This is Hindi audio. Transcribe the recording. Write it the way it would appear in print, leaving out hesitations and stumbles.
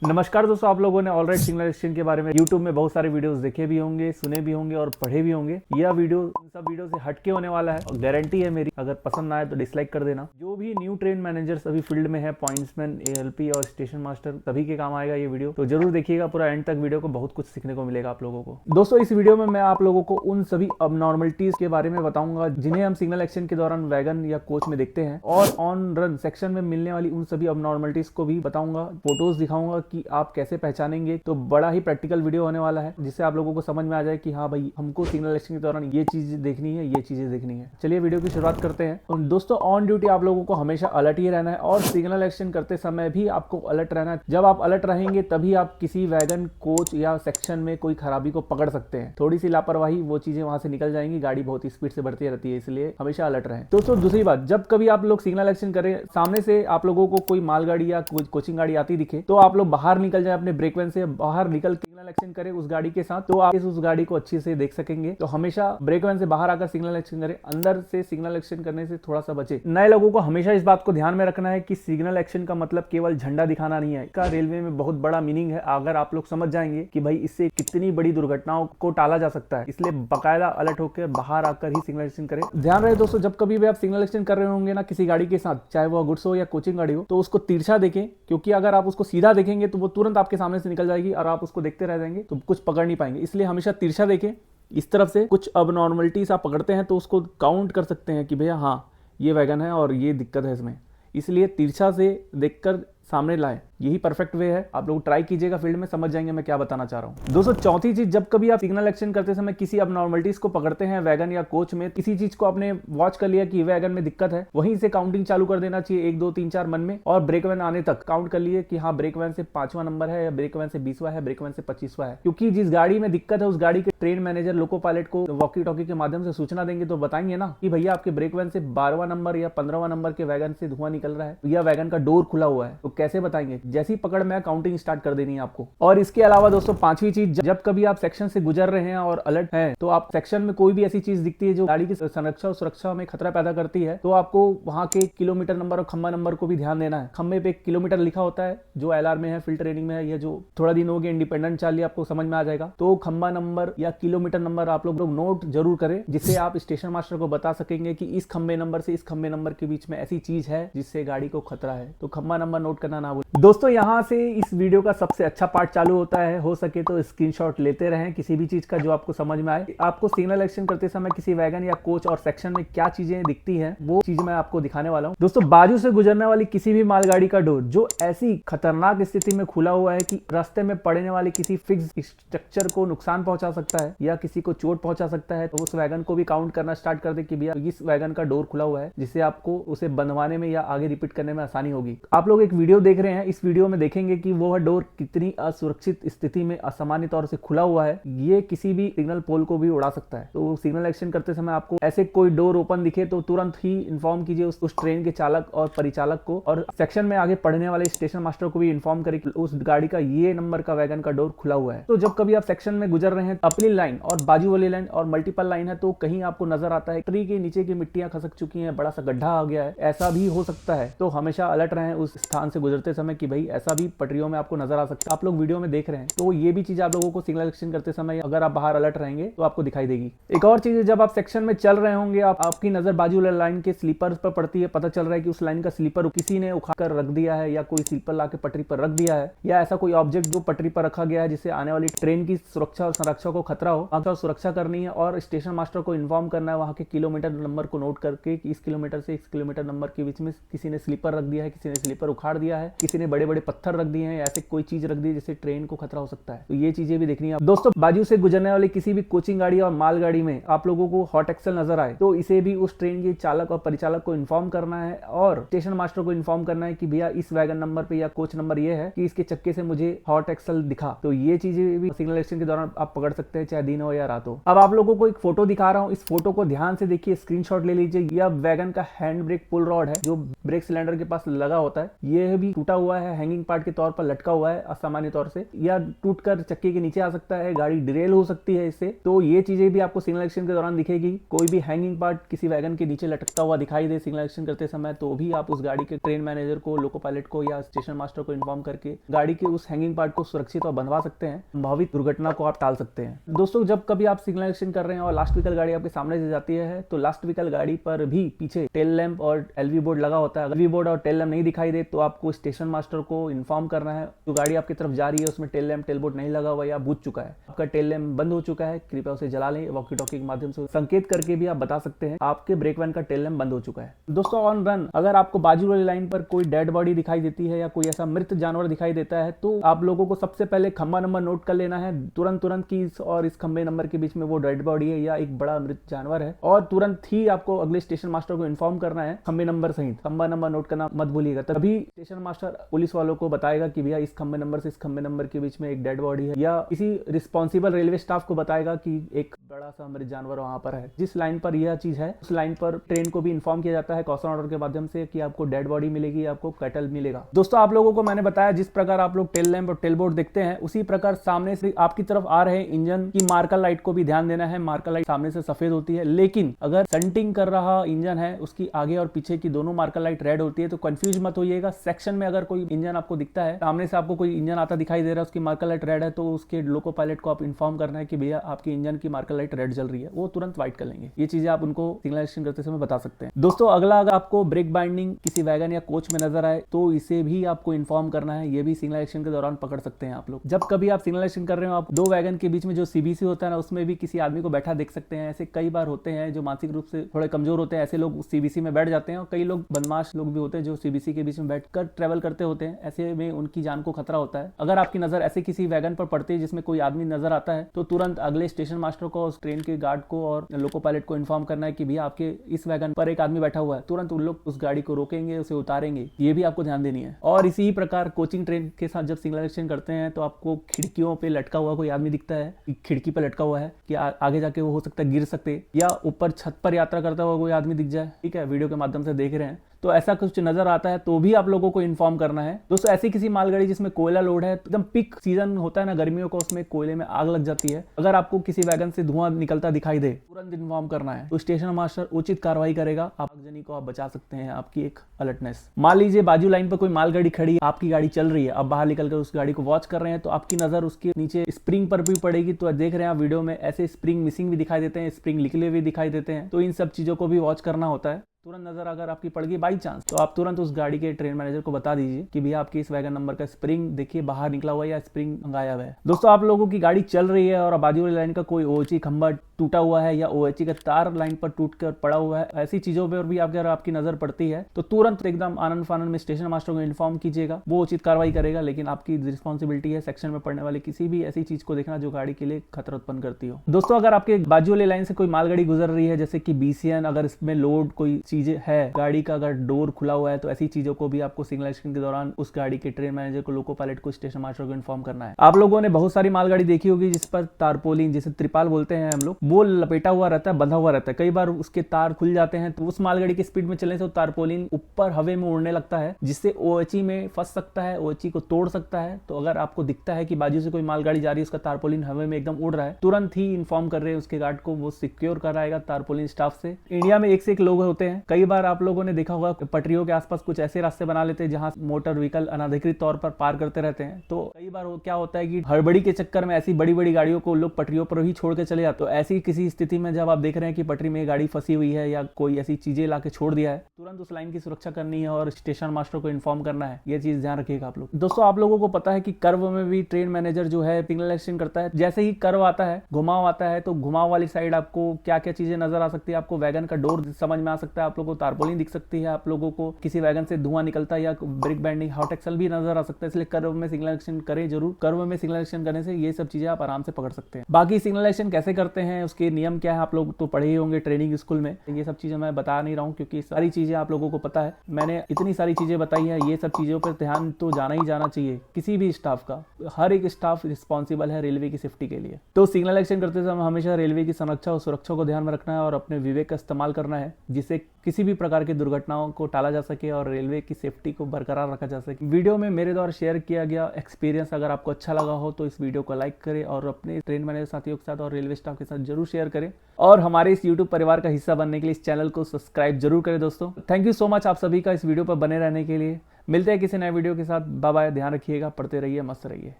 नमस्कार दोस्तों, आप लोगों ने ऑलराइट सिग्नल एक्सचेंज के बारे में YouTube में बहुत सारे वीडियोस देखे भी होंगे, सुने भी होंगे और पढ़े भी होंगे। यह वीडियो इन सब वीडियो से हटके होने वाला है और गारंटी है मेरी, अगर पसंद ना आए तो डिसलाइक कर देना। जो भी न्यू ट्रेन मैनेजर्स अभी फील्ड में है, पॉइंट्समैन, ALP और स्टेशन मास्टर, सभी के काम आएगा ये वीडियो। तो जरूर देखिएगा पूरा एंड तक वीडियो को, बहुत कुछ सीखने को मिलेगा आप लोगों को। दोस्तों, इस वीडियो में मैं आप लोगों को उन सभी अबनॉर्मलिटीज के बारे में बताऊंगा जिन्हें हम सिग्नल एक्सचेंज के दौरान वैगन या कोच में देखते हैं, और ऑन रन सेक्शन में मिलने वाली उन सभी अबनॉर्मलिटीज को भी बताऊंगा, फोटोज दिखाऊंगा कि आप कैसे पहचानेंगे। तो बड़ा ही प्रैक्टिकल वीडियो होने वाला है जिससे आप लोगों को समझ में आ जाए कि हाँ भाई, हमको सिग्नल एक्सचेंज के दौरान ये चीज देखनी है, ये चीजें देखनी है। चलिए वीडियो की शुरुआत करते हैं। और दोस्तों, ऑन ड्यूटी आप लोगों को हमेशा अलर्ट ही रहना है और सिग्नल एक्सचेंज करते समय भी आपको अलर्ट रहना है। जब आप अलर्ट रहेंगे तभी आप किसी वैगन, कोच या सेक्शन में कोई खराबी को पकड़ सकते हैं। थोड़ी सी लापरवाही, वो चीजें वहां से निकल जाएंगी। गाड़ी बहुत ही स्पीड से बढ़ती रहती है, इसलिए हमेशा अलर्ट रहें। दोस्तों, दूसरी बात, जब कभी आप लोग सिग्नल एक्सचेंज करें, सामने से आप लोगों को कोई मालगाड़ी या कोचिंग गाड़ी आती दिखे, तो आप लोग बाहर निकल जाए, अपने ब्रेक वैन से बाहर निकल सिग्नल एक्सचेंज करें उस गाड़ी के साथ, तो आप उस गाड़ी को अच्छे से देख सकेंगे। तो हमेशा ब्रेक वैन से बाहर आकर सिग्नल एक्सचेंज करें, अंदर से सिग्नल एक्सचेंज करने से थोड़ा सा बचे। नए लोगों को हमेशा इस बात को ध्यान में रखना है कि सिग्नल एक्सचेंज का मतलब केवल झंडा दिखाना नहीं है। इसका रेलवे में बहुत बड़ा मीनिंग है। अगर आप लोग समझ जाएंगे कि भाई इससे कितनी बड़ी दुर्घटनाओं को टाला जा सकता है, इसलिए बाकायदा अलर्ट होकर बाहर आकर ही सिग्नल एक्सचेंज करें। ध्यान रहे दोस्तों, जब कभी भी आप सिग्नल एक्सचेंज कर रहे होंगे ना किसी गाड़ी के साथ, चाहे वो गुड्स हो या कोचिंग गाड़ी हो, तो उसको तिरछा देखें, क्योंकि अगर आप उसको सीधा देखेंगे तो वो तुरंत आपके सामने से निकल जाएगी और आप उसको देखते रह जाएंगे तो कुछ पकड़ नहीं पाएंगे। इसलिए हमेशा तिरछा देखें। इस तरफ से कुछ अबनॉर्मलिटीज आप पकड़ते हैं तो उसको काउंट कर सकते हैं कि भैया हाँ, ये वैगन है और ये दिक्कत है इसमें, इसलिए तिरछा से देखकर सामने लाएं। यही परफेक्ट वे है। आप लोग ट्राई कीजिएगा, फील्ड में समझ जाएंगे मैं क्या बताना चाह रहा हूँ। दोस्तों, चौथी चीज, जब कभी आप सिग्नल एक्सचेंज करते समय किसी अबनॉर्मलिटीज को पकड़ते हैं वैगन या कोच में, किसी चीज को आपने वॉच कर लिया कि वैगन में दिक्कत है, वहीं से काउंटिंग चालू कर देना चाहिए, 1 2 3 4 मन में, और ब्रेक वैन आने तक काउंट कर लिए कि हाँ, ब्रेक वैन से 5वां नंबर है या ब्रेक वैन से 20वां है, ब्रेक वैन से 25वां है। क्योंकि जिस गाड़ी में दिक्कत है उस गाड़ी के ट्रेन मैनेजर लोको पायलट को वॉकी टॉकी के माध्यम से सूचना देंगे तो बताएंगे ना कि भैया आपके ब्रेक वैन से 12वां नंबर या 15वां नंबर के वैगन से धुआं निकल रहा है या वैगन का डोर खुला हुआ है। तो कैसे बताएंगे? जैसी पकड़ में काउंटिंग स्टार्ट कर देनी है आपको। और इसके अलावा दोस्तों, पांचवी चीज, जब कभी आप सेक्शन से गुजर रहे हैं और अलर्ट हैं, तो आप सेक्शन में कोई भी ऐसी चीज दिखती है जो गाड़ी की संरक्षा और सुरक्षा में खतरा पैदा करती है, तो आपको वहां के किलोमीटर नंबर और खंबा नंबर को भी ध्यान देना है। खंबे पे 1 किलोमीटर लिखा होता है, जो LR में है, फील्ड ट्रेनिंग में है, या जो थोड़ा दिन हो गया इंडिपेंडेंट चाल लिया, आपको समझ में आ जाएगा। तो खंबा नंबर या किलोमीटर नंबर आप लोग नोट जरूर करें, जिससे आप स्टेशन मास्टर को बता सकेंगे कि इस खंबे नंबर से इस खंबे नंबर के बीच में ऐसी चीज है जिससे गाड़ी को खतरा है। तो खंबा नंबर नोट करना ना भूलें। दोस्तों, यहाँ से इस वीडियो का सबसे अच्छा पार्ट चालू होता है। हो सके तो स्क्रीनशॉट लेते रहें किसी भी चीज का जो आपको समझ में आए। आपको सिग्नल एक्सचेंज करते समय किसी वैगन या कोच और सेक्शन में क्या चीजें दिखती हैं, वो चीज मैं आपको दिखाने वाला हूं। दोस्तों, बाजू से गुजरने वाली किसी भी मालगाड़ी का डोर जो ऐसी खतरनाक स्थिति में खुला हुआ है कि रास्ते में पड़ने वाली किसी फिक्स स्ट्रक्चर को नुकसान पहुंचा सकता है या किसी को चोट पहुंचा सकता है, तो उस वैगन को भी काउंट करना स्टार्ट कर दे कि भैया इस वैगन का डोर खुला हुआ है, जिससे आपको उसे बंधवाने में या आगे रिपीट करने में आसानी होगी। आप लोग एक वीडियो देख रहे हैं, इस वीडियो में देखेंगे कि वो डोर कितनी असुरक्षित स्थिति में असामान्य तौर से खुला हुआ है। ये किसी भी सिग्नल पोल को भी उड़ा सकता है। तो सिग्नल एक्सचेंज करते समय आपको ऐसे कोई डोर ओपन दिखे तो तुरंत ही इन्फॉर्म कीजिए उस ट्रेन के चालक और परिचालक को, और सेक्शन में आगे पढ़ने वाले स्टेशन मास्टर को भी इन्फॉर्म करें कि उस गाड़ी का ये नंबर का वैगन का डोर खुला हुआ है। तो जब कभी आप सेक्शन में गुजर रहे हैं, अपनी लाइन और बाजू वाली लाइन और मल्टीपल लाइन है, तो कहीं आपको नजर आता है ट्री के नीचे की मिट्टियां खसक चुकी हैं, बड़ा सा गड्ढा आ गया है, ऐसा भी हो सकता है। तो हमेशा अलर्ट रहें उस स्थान से गुजरते समय कि भाई ऐसा भी पटरियों में आपको नजर आ सकता है। आप लोग वीडियो में देख रहे हैं, तो ये भी चीज आप लोगों को सिग्नल एक्सचेंज करते समय अगर आप बाहर अलर्ट रहेंगे तो आपको दिखाई देगी। एक और चीज है, जब आप सेक्शन में चल रहे होंगे, आपकी नजर बाजू वाली लाइन के स्लीपर्स पर पड़ती है, पता चल रहा है कि उस लाइन का स्लीपर किसी ने उखाड़ कर रख दिया है या कोई स्लीपर लाके पटरी पर रख दिया है, या ऐसा कोई ऑब्जेक्ट जो पटरी पर रखा गया है जिससे आने वाली ट्रेन की सुरक्षा और संरक्षा को खतरा हो, आपको सुरक्षा करनी है और स्टेशन मास्टर को इन्फॉर्म करना है वहां के किलोमीटर नंबर को नोट करके कि इस किलोमीटर से इस किलोमीटर नंबर के बीच में किसी ने स्लीपर रख दिया है, किसी ने स्लीपर उखाड़ दिया है, किसी ने बड़े बड़े पत्थर रख दिए हैं, ऐसे कोई चीज रख दी जिससे ट्रेन को खतरा हो सकता है। तो ये चीजें भी देखनी है। दोस्तों, बाजू से गुजरने वाली किसी भी कोचिंग गाड़ी और मालगाड़ी में आप लोगों को हॉट एक्सल नजर आए तो इसे भी उस ट्रेन के चालक और परिचालक को इन्फॉर्म करना है और स्टेशन मास्टर को इन्फॉर्म करना है कि भैया इस वैगन नंबर पे या कोच नंबर ये है कि इसके चक्के से मुझे हॉट एक्सल दिखा। तो ये चीजें भी सिग्नल एक्सचेंज के दौरान आप पकड़ सकते हैं, चाहे दिन हो या रात हो। अब आप लोगों को एक फोटो दिखा रहा हूँ, इस फोटो को ध्यान से देखिए, स्क्रीनशॉट ले लीजिए। यह वैगन का हैंड ब्रेक पुल रॉड है जो ब्रेक सिलेंडर के पास लगा होता है। यह भी टूटा हुआ है, हैंगिंग पार्ट के तौर पर लटका हुआ है असामान्य तौर से, या टूटकर चक्के के नीचे आ सकता है, गाड़ी डिरेल हो सकती है इससे। तो ये चीजें भी आपको सिग्नल एक्शन के दौरान दिखेगी। कोई भी हैंगिंग पार्ट किसी वैगन के नीचे लटकता हुआ दिखाई दे सिग्नल एक्शन करते समय, तो भी आप उस गाड़ी के ट्रेन मैनेजर को, लोको पायलट को या स्टेशन मास्टर को इन्फॉर्म करके गाड़ी के उस हैंगिंग पार्ट को सुरक्षित और बनवा सकते हैं। संभावित दुर्घटना को आप टाल सकते हैं। दोस्तों, जब कभी आप सिग्नल एक्शन कर रहे हैं और लास्ट व्हीकल गाड़ी आपके सामने से जाती है, तो लास्ट व्हीकल गाड़ी पर भी पीछे टेल लैंप और एलवी बोर्ड लगा होता है। अगर एलवी बोर्ड और टेल लैंप नहीं दिखाई दे तो आपको स्टेशन मास्टर को इन्फॉर्म करना है। जो गाड़ी आपकी तरफ जा रही है उसमें टेल लैंप, टेल बोर्ड नहीं लगा हुआ या बुझ चुका है, आपका टेल लैंप बंद हो चुका है, कृपया उसे जला लें। वॉकी टॉकी के माध्यम से संकेत करके भी आप बता सकते हैं आपके ब्रेक वैन का टेल लैंप बंद हो चुका है। दोस्तों, ऑन रन अगर आपको बाजू वाली लाइन पर कोई डेड बॉडी दिखाई देती है या कोई ऐसा मृत जानवर दिखाई देता है, तो आप लोगों को सबसे पहले खंबा नंबर नोट कर लेना है तुरंत की इस और इस खंबे नंबर के बीच में वो डेड बॉडी है या एक बड़ा मृत जानवर है, और तुरंत ही आपको अगले स्टेशन मास्टर को इन्फॉर्म करना है खंबे नंबर सहित। खंबा नंबर नोट करना मत भूलिएगा, तभी स्टेशन मास्टर पुलिस वालों को बताएगा कि भैया इस खंबे नंबर से इस खंबे नंबर के बीच में एक डेड बॉडी है, या किसी रिस्पॉन्सिबल रेलवे स्टाफ को बताएगा कि एक बड़ा सा मृत जानवर वहां पर है। जिस लाइन पर यह चीज है उस लाइन पर ट्रेन को भी इन्फॉर्म किया जाता है कॉशन ऑर्डर के माध्यम से कि आपको डेड बॉडी मिलेगी, आपको कैटल मिलेगा। दोस्तों, आप लोगों को मैंने बताया जिस प्रकार आप लोग टेल लैंप और टेल बोर्ड देखते हैं, उसी प्रकार सामने से आपकी तरफ आ रहे इंजन की मार्कर लाइट को भी ध्यान देना है। मार्कर लाइट सामने से सफेद होती है, लेकिन अगर संटिंग कर रहा इंजन है उसकी आगे और पीछे की दोनों मार्कर लाइट रेड होती है। तो कंफ्यूज मत होइएगा। सेक्शन में अगर कोई इंजन आपको दिखता है, सामने से आपको कोई इंजन आता दिखाई दे रहा है, उसकी मार्कर लाइट रेड है, तो उसके लोको पायलट को आप इन्फॉर्म करना है कि भैया आपके इंजन की मार्कर लाइट रेड जल रही है, वो तुरंत व्हाइट कर लेंगे। ये चीजें आप उनको सिग्नल एक्शन करते समय बता सकते हैं। दोस्तों, अगला अगर आपको ब्रेक बाइंडिंग किसी वैगन या कोच में नजर आए तो इसे भी आपको इन्फॉर्म करना है। ये भी सिग्नल एक्शन के दौरान पकड़ सकते हैं आप लोग। जब कभी आप सिग्नल एक्शन कर रहे हो, आप दो वैगन के बीच में जो सीबीसी होता है ना, उसमें भी किसी आदमी को बैठा देख सकते हैं। ऐसे कई बार होते हैं जो मानसिक रूप से थोड़े कमजोर होते हैं, ऐसे लोग सीबीसी में बैठ जाते हैं, और कई लोग बदमाश लोग भी होते हैं जो सीबीसी के बीच में बैठकर ट्रेवल करते होते हैं। ऐसे में उनकी जान को खतरा होता है। अगर आपकी नजर ऐसे किसी वैगन पर पड़ती है जिसमें कोई आदमी नजर आता है, तो तुरंत अगले स्टेशन मास्टर को, उस ट्रेन के गार्ड को और लोको पायलट को इन्फॉर्म करना है कि भैया आपके इस वैगन पर एक आदमी बैठा हुआ है। तुरंत उन लोग उस गाड़ी को रोकेंगे, उसे उतारेंगे। ये भी आपको ध्यान देनी है। और इसी प्रकार कोचिंग ट्रेन के साथ जब सिग्नल एक्शन करते हैं तो आपको खिड़कियों पे लटका हुआ कोई आदमी दिखता है, खिड़की पे लटका हुआ है कि आगे जाके वो हो सकता है गिर सकते, या ऊपर छत पर यात्रा करता हुआ कोई आदमी दिख जाए, ठीक है, वीडियो के माध्यम से देख रहे हैं, तो ऐसा कुछ नजर आता है तो भी आप लोगों को इन्फॉर्म करना है। दोस्तों, ऐसी किसी मालगाड़ी जिसमें कोयला लोड है, एकदम पीक सीजन होता है ना गर्मियों का, उसमें कोयले में आग लग जाती है, अगर आपको किसी वैगन से धुआं निकलता दिखाई दे, तुरंत इन्फॉर्म करना है। तो स्टेशन मास्टर उचित कार्रवाई करेगा, आगजनी को आप बचा सकते हैं। आपकी एक अलर्टनेस। मान लीजिए बाजू लाइन पर कोई मालगाड़ी खड़ी है, आपकी गाड़ी चल रही है, अब बाहर निकल कर उस गाड़ी को वॉच कर रहे हैं, तो आपकी नजर उसके नीचे स्प्रिंग पर भी पड़ेगी। तो देख रहे हैं आप वीडियो में, ऐसे स्प्रिंग मिसिंग भी दिखाई देते हैं, स्प्रिंग निकले हुए दिखाई देते हैं। तो इन सब चीजों को भी वॉच करना होता है। तुरंत नजर अगर आपकी पड़ गई बाई चांस, तो आप तुरंत उस गाड़ी के ट्रेन मैनेजर को बता दीजिए कि भैया आपकी इस वैगन नंबर का स्प्रिंग देखिए बाहर निकला हुआ है या स्प्रिंग गायब है। दोस्तों, आप लोगों की गाड़ी चल रही है और बाजू वाली लाइन का कोई ओएचई खंभा टूटा हुआ है या ओएचई का तार लाइन पर टूट कर पड़ा हुआ है, ऐसी चीजों पर भी अगर आपकी नजर पड़ती है तो तुरंत एकदम आनंद फानंद में स्टेशन मास्टर को इन्फॉर्म कीजिएगा। वो उचित कार्रवाई करेगा, लेकिन आपकी रिस्पॉन्सिबिलिटी है सेक्शन में पड़ने वाली किसी भी ऐसी चीज को देखना जो गाड़ी के लिए खतरा उत्पन्न करती हो। दोस्तों, अगर आपके बाजू वाली लाइन से कोई मालगाड़ी गुजर रही है, जैसे कि बीसीएन, अगर इसमें लोड कोई चीजें है, गाड़ी का अगर डोर खुला हुआ है, तो ऐसी चीजों को भी आपको सिग्नल एक्शन के दौरान उस गाड़ी के ट्रेन मैनेजर को, लोको पायलट को, स्टेशन मास्टर को इन्फॉर्म करना है। आप लोगों ने बहुत सारी मालगाड़ी देखी होगी जिस पर तारपोलिन, जिसे त्रिपाल बोलते हैं हम लोग, वो लपेटा हुआ रहता है, बंधा हुआ रहता है। कई बार उसके तार खुल जाते हैं, तो उस मालगाड़ी की स्पीड में चलने से तारपोलिन ऊपर हवे में उड़ने लगता है, जिससे ओएचई में फंस सकता है, ओएचई को तोड़ सकता है। तो अगर आपको दिखता है कि बाजू से कोई मालगाड़ी जा रही है, उसका तारपोलिन हवे में एकदम उड़ रहा है, तुरंत ही इन्फॉर्म कर रहे हैं उसके गार्ड को, वो सिक्योर कराएगा तारपोलिन स्टाफ से। इंडिया में एक से एक लोग होते हैं। कई बार आप लोगों ने देखा होगा पटरियों के आसपास कुछ ऐसे रास्ते बना लेते हैं जहां मोटर व्हीकल अनाधिकृत तौर पर पार करते रहते हैं। तो कई बार क्या होता है कि हड़बड़ी के चक्कर में ऐसी बड़ी बड़ी गाड़ियों को लोग पटरियों पर ही छोड़ के चले जाते। तो ऐसी किसी स्थिति में जब आप देख रहे हैं कि पटरी में गाड़ी फंसी हुई है या कोई ऐसी चीजें ला के छोड़ दिया है, तुरंत उस लाइन की सुरक्षा करनी है और स्टेशन मास्टर को इन्फॉर्म करना है। ये चीज ध्यान रखिएगा आप लोग। दोस्तों, आप लोगों को पता है कि कर्व में भी ट्रेन मैनेजर जो है सिग्नल एक्शन करता है। जैसे ही कर्व आता है, घुमाव आता है, तो घुमाव वाली साइड आपको क्या क्या चीजें नजर आ सकती है। आपको वैगन का डोर समझ में आ सकता है, आप लोगों को तारपोलिन दिख सकती है, आप लोगों को किसी वैगन से धुआं निकलता है या ब्रेक बैंडिंग हॉट एक्सल भी नजर आ सकता है। इसलिए कर्व में सिग्नल एक्शन करें जरूर। कर्व में सिग्नल एक्शन करने से ये सब चीजें आप आराम से पकड़ सकते हैं। बाकी सिग्नल एक्शन कैसे करते हैं, उसके नियम क्या है, आप लोग तो पढ़े ही होंगे ट्रेनिंग स्कूल में। ये सब चीजें मैं बता नहीं रहा हूँ क्योंकि सारी चीजें आप लोगों को पता है। मैंने इतनी सारी चीजें बताई है, ये सब चीजों पर ध्यान तो जाना ही जाना चाहिए किसी भी स्टाफ का। हर एक स्टाफ रिस्पॉन्सिबल है रेलवे की सेफ्टी के लिए। तो सिग्नल एक्शन करते समय हमेशा रेलवे की संरक्षा और सुरक्षा को ध्यान में रखना है और अपने विवेक का इस्तेमाल करना है, जिससे किसी भी प्रकार की दुर्घटनाओं को टाला जा सके और रेलवे की सेफ्टी को बरकरार रखा जा सके। वीडियो में मेरे द्वारा शेयर किया गया एक्सपीरियंस अगर आपको अच्छा लगा हो तो इस वीडियो को लाइक करें और अपने ट्रेन मैनेजर साथियों के साथ और रेलवे स्टाफ के साथ जरूर शेयर करें और हमारे इस यूट्यूब परिवार का हिस्सा बनने के लिए इस चैनल को सब्सक्राइब जरूर करें दोस्तों। थैंक यू सो मच आप सभी का इस वीडियो पर बने रहने के लिए। मिलते हैं किसी नए वीडियो के साथ। बाय बाय, ध्यान रखिएगा, पढ़ते रहिए, मस्त रहिए।